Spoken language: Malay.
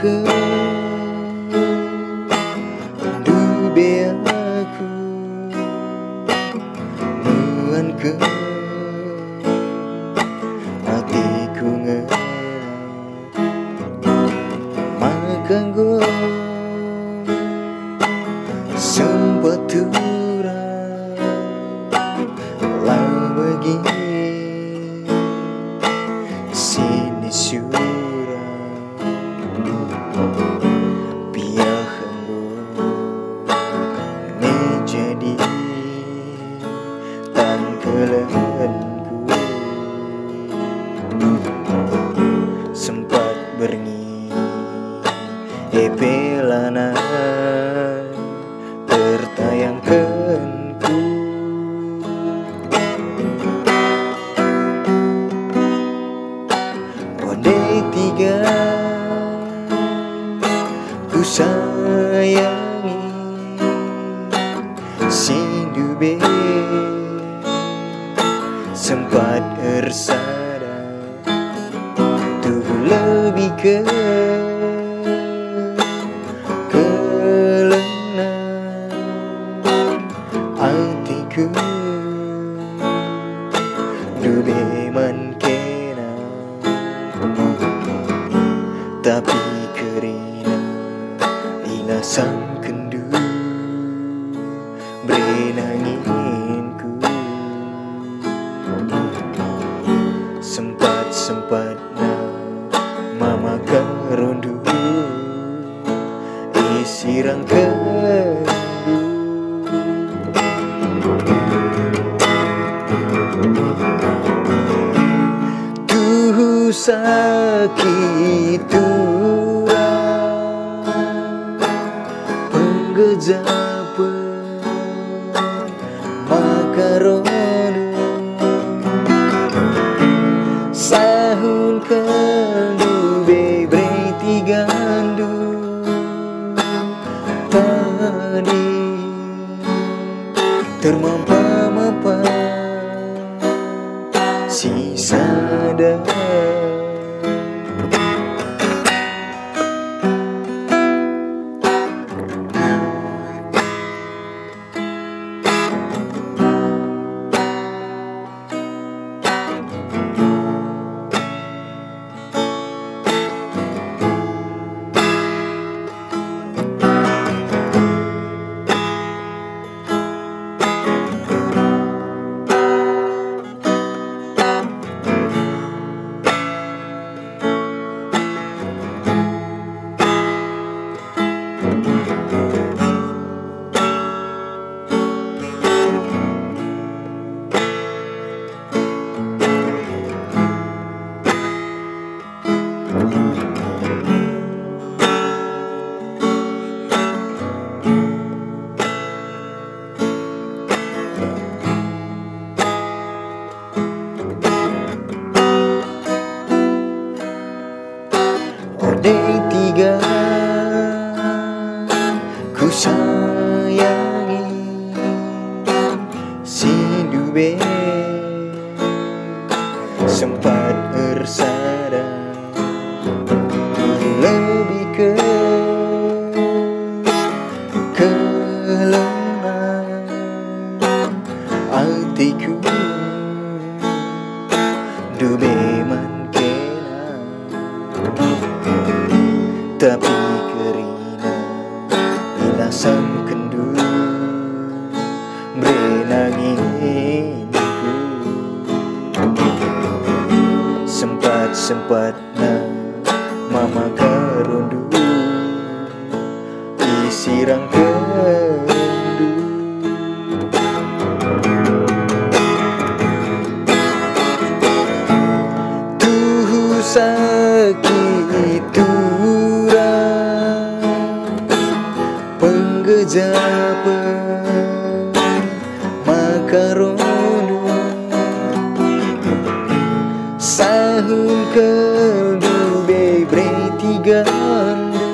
ke dube aku nuan ke hatiku makan go sempat turun lah begini sini syurah biarkan ini jadi tan kelenku sempat berngi pelana tertayangkanku Ondai tiga ku sayangi Sindube sempat ersada tuh lebih ke kelena hatiku dube man kena tapi kerana ina sang kendu berenanginku sempat-sempatnya mama kerondu isi rangkendu tuh sakit penggejapan makaronu sahun kandu bebre tigandu tadi termampa-mampa si sadar Ondai tiga ku sayangi Sindube sempat ersada lebih ke kelena hatiku dube man tapi kerana ilasan kendu berenanginku sempat-sempatnya mama kerondu isi rangkendu tuh sakit penggejapan makaronu sahun kaldu bebre tigandu